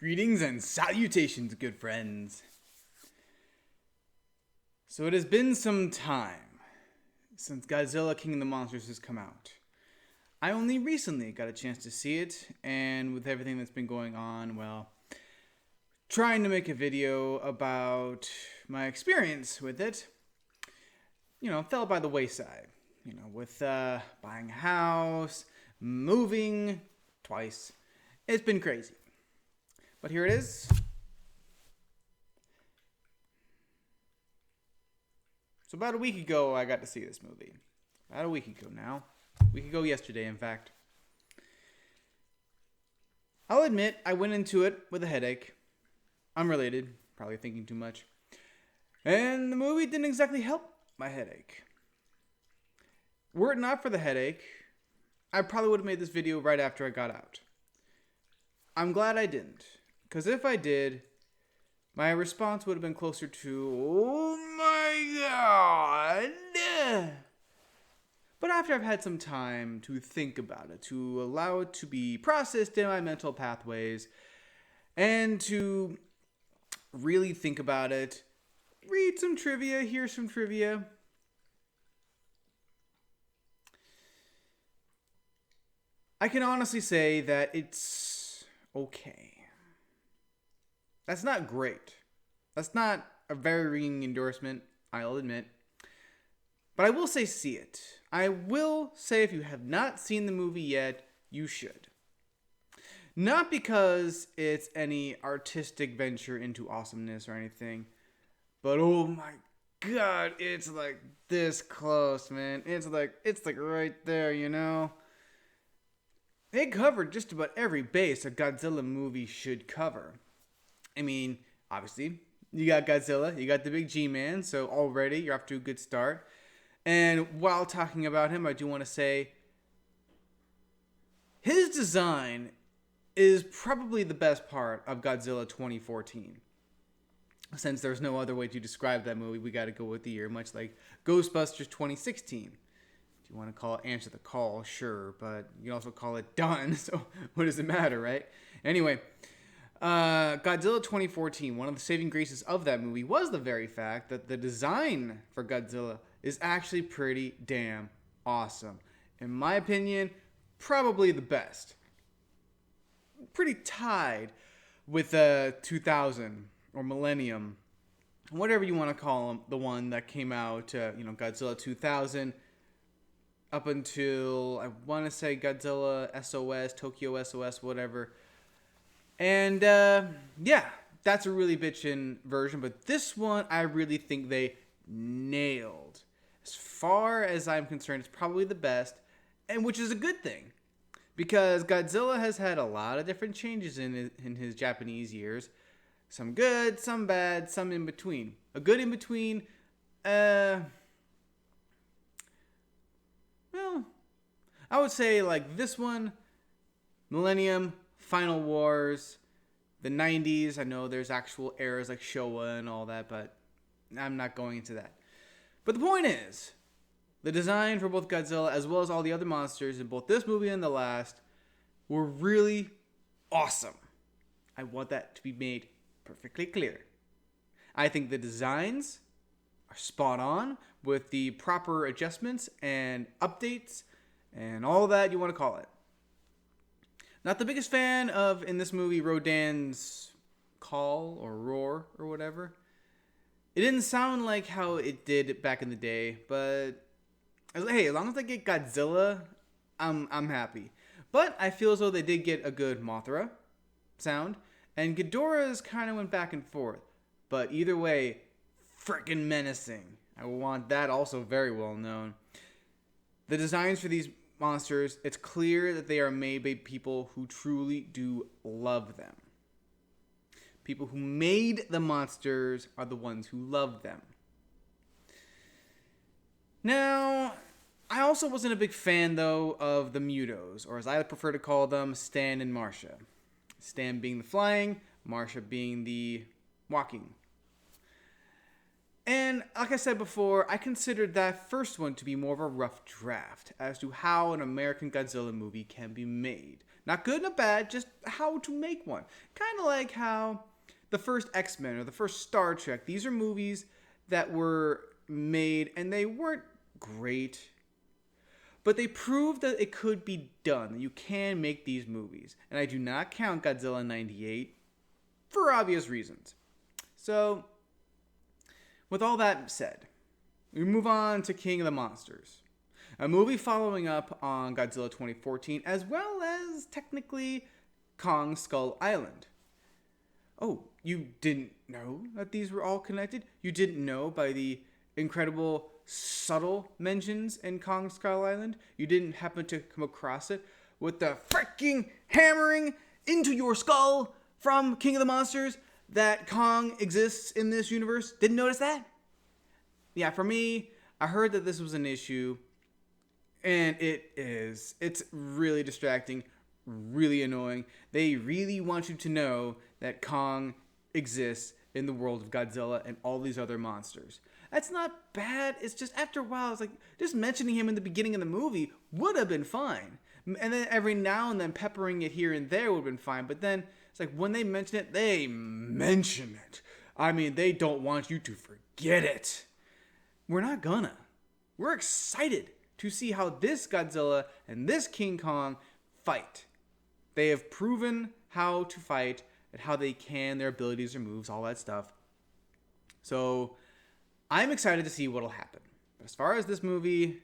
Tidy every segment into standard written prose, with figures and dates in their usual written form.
Greetings and salutations, good friends. So it has been some time since Godzilla King of the Monsters has come out. I only recently got a chance to see it, and with everything that's been going on, well, trying to make a video about my experience with it, fell by the wayside. With buying a house, moving twice. It's been crazy. But here it is. So about a week ago, I got to see this movie. About a week ago now. A week ago yesterday, in fact. I'll admit, I went into it with a headache. Unrelated. Probably thinking too much. And the movie didn't exactly help my headache. Were it not for the headache, I probably would have made this video right after I got out. I'm glad I didn't. Because if I did, my response would have been closer to, oh my god. But after I've had some time to think about it, to allow it to be processed in my mental pathways, and to really think about it, read some trivia, hear some trivia, I can honestly say that it's okay. That's not great. That's not a very ringing endorsement, I'll admit. But I will say see it. I will say if you have not seen the movie yet, you should. Not because it's any artistic venture into awesomeness or anything, but oh my god, it's like this close, man. It's like right there, They covered just about every base a Godzilla movie should cover. I mean, obviously, you got Godzilla, you got the big G-Man, so already you're off to a good start. And while talking about him, I do want to say, his design is probably the best part of Godzilla 2014. Since there's no other way to describe that movie, we got to go with the year, much like Ghostbusters 2016. If you want to call it Answer the Call, sure, but you can also call it Done, so what does it matter, right? Anyway, Godzilla 2014, one of the saving graces of that movie was the very fact that the design for Godzilla is actually pretty damn awesome. In my opinion, probably the best. Pretty tied with 2000 or Millennium, whatever you want to call them, the one that came out, Godzilla 2000, up until, I want to say Godzilla SOS, Tokyo SOS, whatever. And, that's a really bitchin' version. But this one, I really think they nailed. As far as I'm concerned, it's probably the best. And which is a good thing. Because Godzilla has had a lot of different changes in his Japanese years. Some good, some bad, some in between. A good in between, well, I would say like this one, Millennium, Final Wars, the 90s. I know there's actual eras like Showa and all that, but I'm not going into that. But the point is, the design for both Godzilla as well as all the other monsters in both this movie and the last were really awesome. I want that to be made perfectly clear. I think the designs are spot on with the proper adjustments and updates and all that you want to call it. Not the biggest fan of, in this movie, Rodan's call or roar or whatever. It didn't sound like how it did back in the day, but I was like, hey, as long as I get Godzilla, I'm happy. But I feel as though they did get a good Mothra sound, and Ghidorah's kind of went back and forth. But either way, freaking menacing. I want that also very well known. The designs for these monsters, it's clear that they are made by people who truly do love them. People who made the monsters are the ones who love them. Now, I also wasn't a big fan, though, of the Mutos, or as I prefer to call them, Stan and Marcia. Stan being the flying, Marcia being the walking. And like I said before, I considered that first one to be more of a rough draft as to how an American Godzilla movie can be made. Not good, not bad, just how to make one. Kind of like how the first X-Men or the first Star Trek, these are movies that were made and they weren't great, but they proved that it could be done, that you can make these movies. And I do not count Godzilla 98 for obvious reasons. So, with all that said, we move on to King of the Monsters, a movie following up on Godzilla 2014, as well as technically Kong Skull Island. Oh, you didn't know that these were all connected? You didn't know by the incredible subtle mentions in Kong Skull Island? You didn't happen to come across it with the freaking hammering into your skull from King of the Monsters that Kong exists in this universe? Didn't notice that? Yeah, for me, I heard that this was an issue, and it is. It's really distracting, really annoying. They really want you to know that Kong exists in the world of Godzilla and all these other monsters. That's not bad. It's just after a while, it's like just mentioning him in the beginning of the movie would have been fine. And then every now and then peppering it here and there would have been fine. But then it's like when they mention it, they mention it. I mean, they don't want you to forget it. We're not gonna. We're excited to see how this Godzilla and this King Kong fight. They have proven how to fight and how they can, their abilities, their moves, all that stuff. So I'm excited to see what'll happen. But as far as this movie,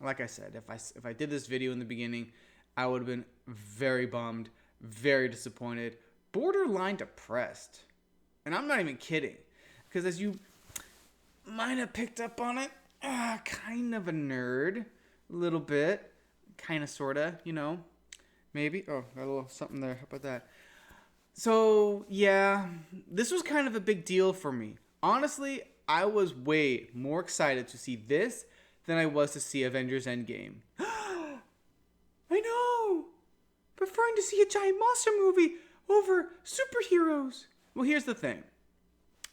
like I said, if I did this video in the beginning, I would have been very bummed, very disappointed, borderline depressed. And I'm not even kidding. Because as you might have picked up on it, kind of a nerd. A little bit. Kind of, sort of, you know. Maybe. Oh, got a little something there. How about that? So, yeah. This was kind of a big deal for me. Honestly, I was way more excited to see this than I was to see Avengers Endgame. I know! Preferring to see a giant monster movie over superheroes. Well, here's the thing.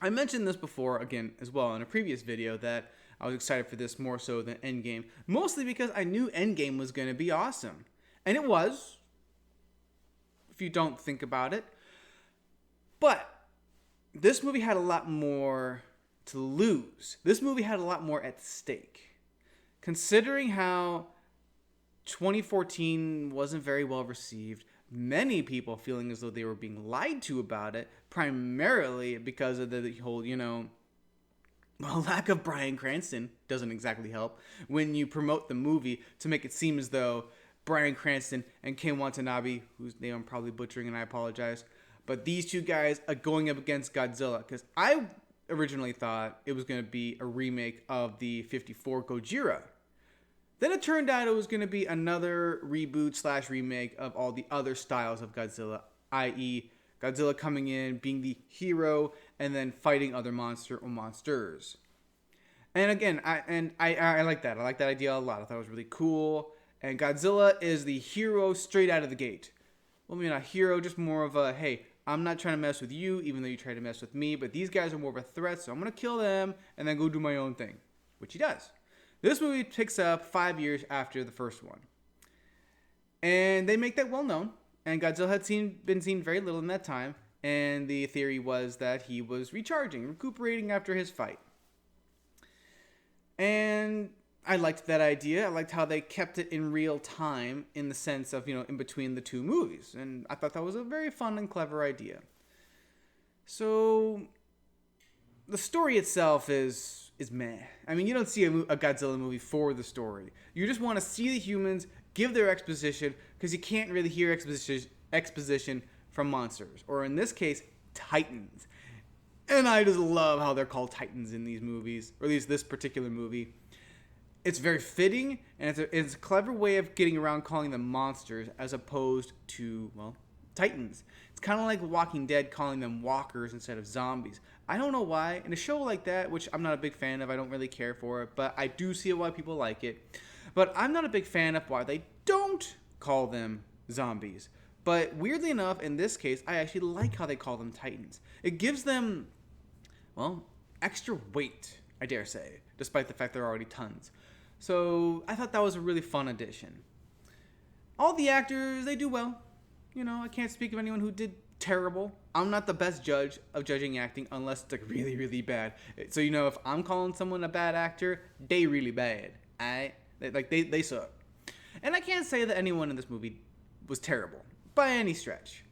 I mentioned this before, again, as well, in a previous video, that I was excited for this more so than Endgame. Mostly because I knew Endgame was going to be awesome. And it was, if you don't think about it. But this movie had a lot more to lose. This movie had a lot more at stake. Considering how 2014 wasn't very well received, many people feeling as though they were being lied to about it, primarily because of the whole, lack of Bryan Cranston doesn't exactly help when you promote the movie to make it seem as though Bryan Cranston and Ken Watanabe, whose name I'm probably butchering and I apologize, but these two guys are going up against Godzilla, because I originally thought it was going to be a remake of the 54 Gojira. Then it turned out it was going to be another reboot / remake of all the other styles of Godzilla, i.e. Godzilla coming in, being the hero, and then fighting other monster or monsters. And again, I like that. I like that idea a lot. I thought it was really cool. And Godzilla is the hero straight out of the gate. Well, maybe not hero, just more of a, hey, I'm not trying to mess with you, even though you try to mess with me, but these guys are more of a threat, so I'm going to kill them and then go do my own thing, which he does. This movie picks up 5 years after the first one. And they make that well known. And Godzilla had been seen very little in that time. And the theory was that he was recharging, recuperating after his fight. And I liked that idea. I liked how they kept it in real time in the sense of, in between the two movies. And I thought that was a very fun and clever idea. So the story itself is meh. I mean, you don't see a Godzilla movie for the story. You just want to see the humans give their exposition, because you can't really hear exposition from monsters, or in this case, titans. And I just love how they're called titans in these movies, or at least this particular movie. It's very fitting, and it's a clever way of getting around calling them monsters as opposed to, titans. It's kind of like Walking Dead calling them walkers instead of zombies. I don't know why. In a show like that, which I'm not a big fan of, I don't really care for it, but I do see why people like it. But I'm not a big fan of why they don't call them zombies. But weirdly enough, in this case, I actually like how they call them titans. It gives them, extra weight, I dare say, despite the fact there are already tons. So I thought that was a really fun addition. All the actors, they do well. I can't speak of anyone who did terrible. I'm not the best judge of judging acting unless it's like really, really bad. So if I'm calling someone a bad actor, they really bad. Alright? They suck. And I can't say that anyone in this movie was terrible by any stretch.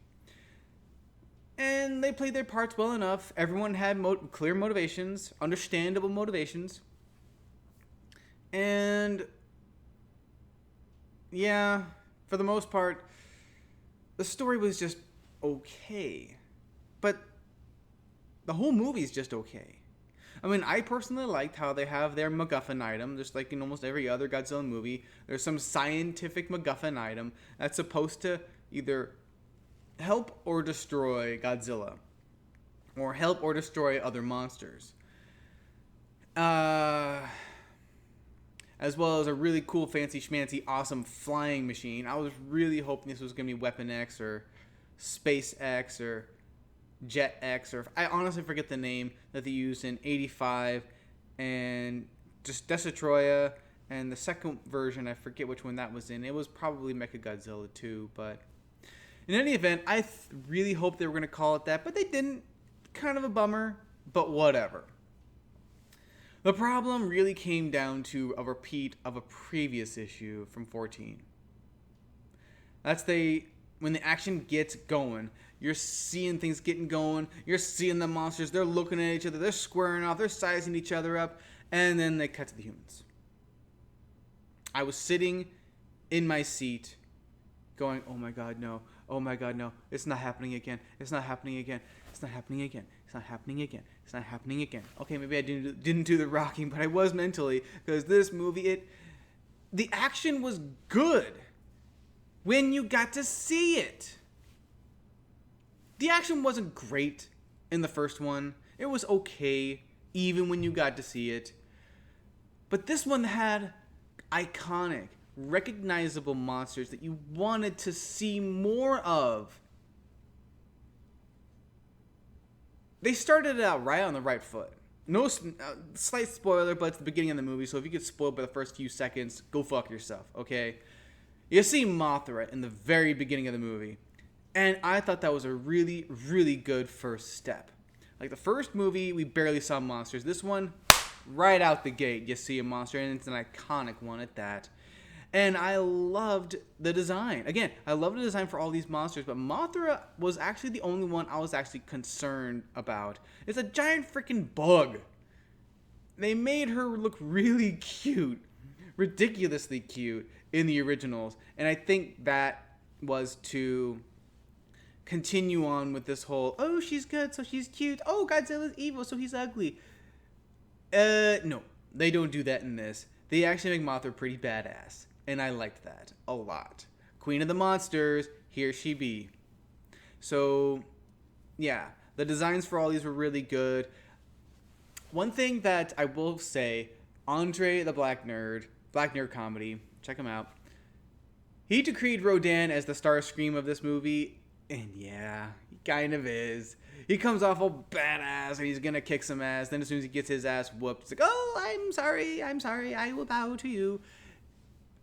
And they played their parts well enough. Everyone had clear motivations, understandable motivations. And yeah, for the most part, the story was just okay. But the whole movie is just okay. I mean, I personally liked how they have their MacGuffin item, just like in almost every other Godzilla movie. There's some scientific MacGuffin item that's supposed to either help or destroy Godzilla, or help or destroy other monsters. As well as a really cool, fancy schmancy, awesome flying machine. I was really hoping this was going to be Weapon X or Space X or Jet X, or I honestly forget the name that they used in 85 and just Destroya, and the second version, I forget which one that was in. It was probably Mechagodzilla 2, but in any event, I really hoped they were going to call it that, but they didn't. Kind of a bummer, but whatever. The problem really came down to a repeat of a previous issue from 14. That's when the action gets going, you're seeing things getting going, you're seeing the monsters, they're looking at each other, they're squaring off, they're sizing each other up, and then they cut to the humans. I was sitting in my seat going, oh my god, no. Oh my god, no. It's not happening again. It's not happening again. It's not happening again. It's not happening again. It's not happening again. Okay, maybe I didn't do the rocking, but I was mentally, because this movie, the action was good when you got to see it. The action wasn't great in the first one. It was okay, even when you got to see it. But this one had iconic, recognizable monsters that you wanted to see more of. They started out right on the right foot. No slight spoiler, but it's the beginning of the movie, so if you get spoiled by the first few seconds, go fuck yourself, okay? You see Mothra in the very beginning of the movie, and I thought that was a really, really good first step. Like the first movie, we barely saw monsters. This one, right out the gate, you see a monster, and it's an iconic one at that. And I loved the design. Again, I loved the design for all these monsters, but Mothra was actually the only one I was actually concerned about. It's a giant freaking bug. They made her look really cute, ridiculously cute in the originals. And I think that was to continue on with this whole, oh, she's good, so she's cute. Oh, Godzilla's evil, so he's ugly. No, they don't do that in this. They actually make Mothra pretty badass. And I liked that a lot. Queen of the Monsters, here she be. So, yeah, the designs for all these were really good. One thing that I will say, Andre the Black Nerd Comedy, check him out. He decreed Rodan as the Starscream of this movie, and yeah, he kind of is. He comes off all badass and he's gonna kick some ass. Then as soon as he gets his ass whooped, it's like, oh, I'm sorry, I will bow to you.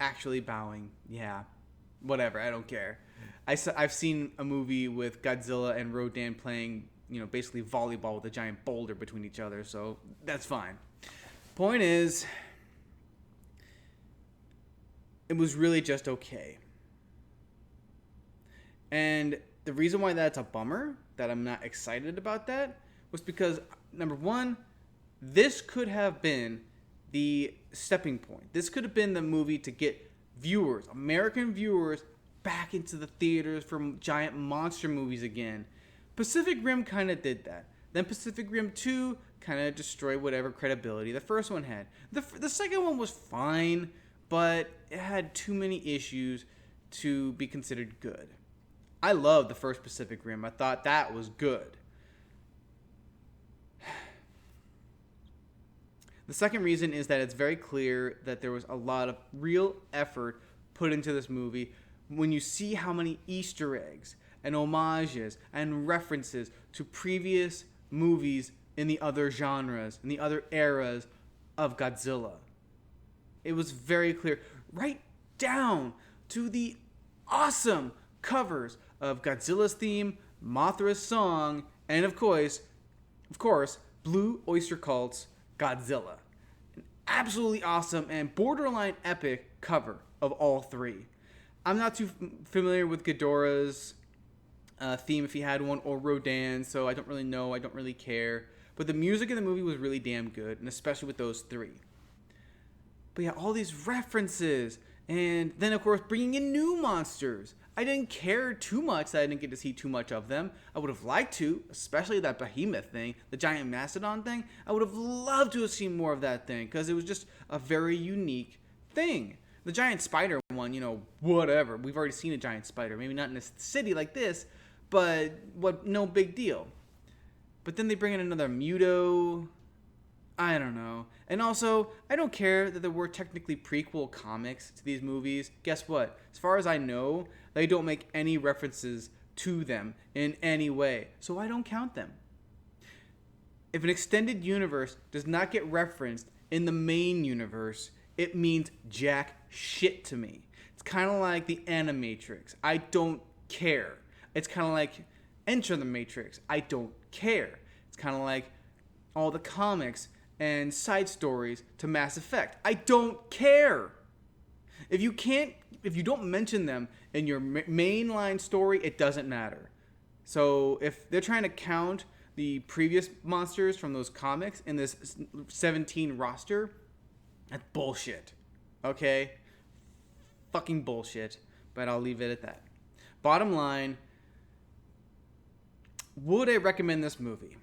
Actually bowing, yeah, whatever, I don't care. I've seen a movie with Godzilla and Rodan playing, basically volleyball with a giant boulder between each other, so that's fine. Point is, it was really just okay. And the reason why that's a bummer, that I'm not excited about that, was because, number one, this could have been the stepping point. This could have been the movie to get viewers, American viewers, back into the theaters for giant monster movies again. Pacific Rim kind of did that. Then Pacific Rim 2 kind of destroyed whatever credibility the first one had. The second one was fine, but it had too many issues to be considered good. I loved the first Pacific Rim. I thought that was good. The second reason is that it's very clear that there was a lot of real effort put into this movie when you see how many Easter eggs and homages and references to previous movies in the other genres, in the other eras of Godzilla. It was very clear, right down to the awesome covers of Godzilla's theme, Mothra's song, and of course, Blue Oyster Cult's Godzilla. An absolutely awesome and borderline epic cover of all three. I'm not too familiar with Ghidorah's theme, if he had one, or Rodin's, so I don't really know. I don't really care. But the music in the movie was really damn good, and especially with those three. But yeah, all these references, and then of course bringing in new monsters. I didn't care too much that I didn't get to see too much of them. I would have liked to, especially that behemoth thing, the giant mastodon thing. I would have loved to have seen more of that thing, because it was just a very unique thing. The giant spider one, whatever. We've already seen a giant spider. Maybe not in a city like this, but no big deal. But then they bring in another Muto. I don't know. And also, I don't care that there were technically prequel comics to these movies. Guess what? As far as I know, they don't make any references to them in any way. So I don't count them. If an extended universe does not get referenced in the main universe, it means jack shit to me. It's kind of like the Animatrix. I don't care. It's kind of like Enter the Matrix. I don't care. It's kind of like all the comics and side stories to Mass Effect. I don't care. If you don't mention them in your mainline story, it doesn't matter. So if they're trying to count the previous monsters from those comics in this 17 roster, that's bullshit. Okay? Fucking bullshit. But I'll leave it at that. Bottom line, would I recommend this movie?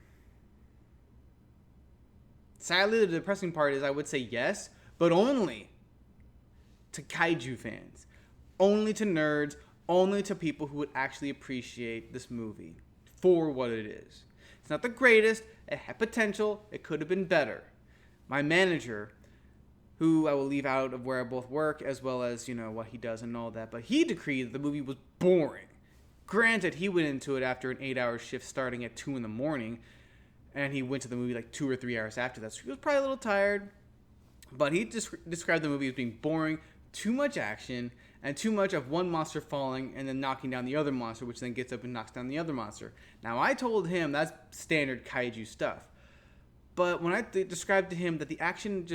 Sadly, the depressing part is I would say yes, but only to kaiju fans. Only to nerds. Only to people who would actually appreciate this movie for what it is. It's not the greatest. It had potential. It could have been better. My manager, who I will leave out of where I both work, as well as, what he does and all that, but he decreed that the movie was boring. Granted, he went into it after an 8-hour shift starting at 2 in the morning, and he went to the movie like 2 or 3 hours after that, so he was probably a little tired. But he described the movie as being boring, too much action, and too much of one monster falling and then knocking down the other monster, which then gets up and knocks down the other monster. Now, I told him that's standard kaiju stuff. But when I described to him that the action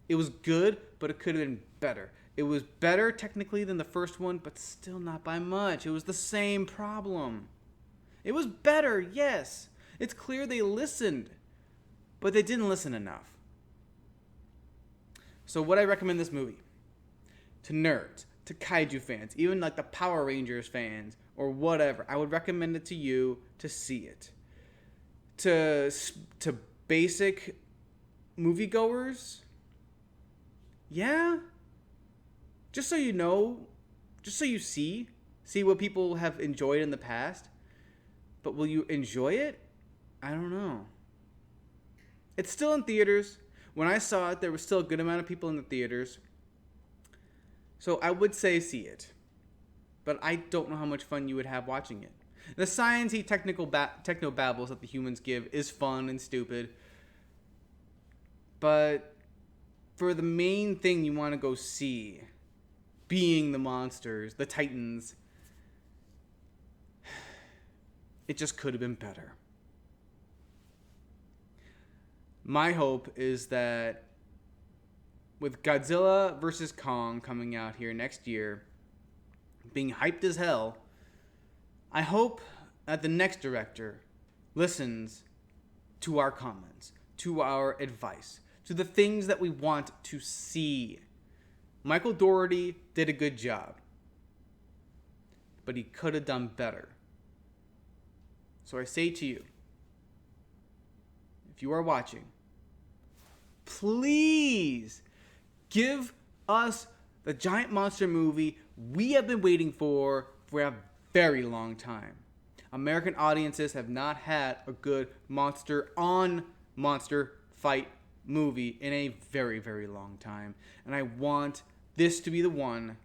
it was good, but it could have been better. It was better technically than the first one, but still not by much. It was the same problem. It was better, yes. It's clear they listened, but they didn't listen enough. So would I recommend this movie? To nerds, to kaiju fans, even like the Power Rangers fans, or whatever. I would recommend it to you to see it. To basic moviegoers, yeah. Just so you know, just so you see what people have enjoyed in the past. But will you enjoy it? I don't know. It's still in theaters. When I saw it, there was still a good amount of people in the theaters. So I would say see it. But I don't know how much fun you would have watching it. The science-y techno babbles that the humans give is fun and stupid. But for the main thing you want to go see, being the monsters, the titans, it just could have been better. My hope is that with Godzilla vs. Kong coming out here next year, being hyped as hell, I hope that the next director listens to our comments, to our advice, to the things that we want to see. Michael Dougherty did a good job, but he could have done better. So I say to you, if you are watching, please give us the giant monster movie we have been waiting for a very long time. American audiences have not had a good monster fight movie in a very, very long time. And I want this to be the one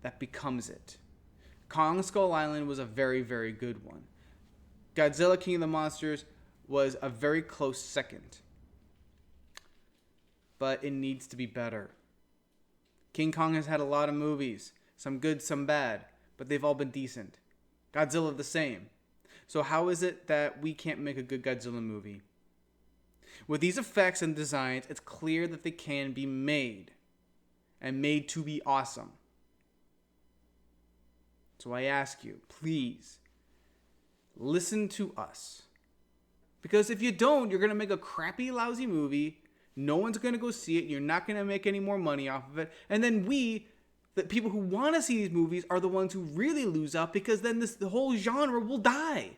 that becomes it. Kong Skull Island was a very, very good one. Godzilla King of the Monsters was a very close second. But it needs to be better. King Kong has had a lot of movies. Some good, some bad. But they've all been decent. Godzilla the same. So how is it that we can't make a good Godzilla movie? With these effects and designs, it's clear that they can be made. And made to be awesome. So I ask you, please, listen to us. Because if you don't, you're going to make a crappy, lousy movie. No one's going to go see it. You're not going to make any more money off of it. And then we, the people who want to see these movies, are the ones who really lose out, because then the whole genre will die.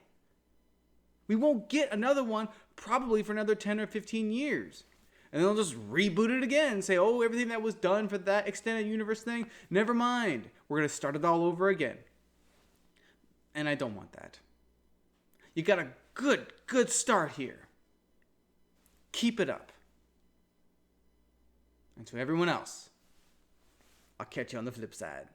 We won't get another one probably for another 10 or 15 years. And they'll just reboot it again and say, oh, everything that was done for that extended universe thing, never mind. We're going to start it all over again. And I don't want that. You got a good start here. Keep it up. And to everyone else, I'll catch you on the flip side.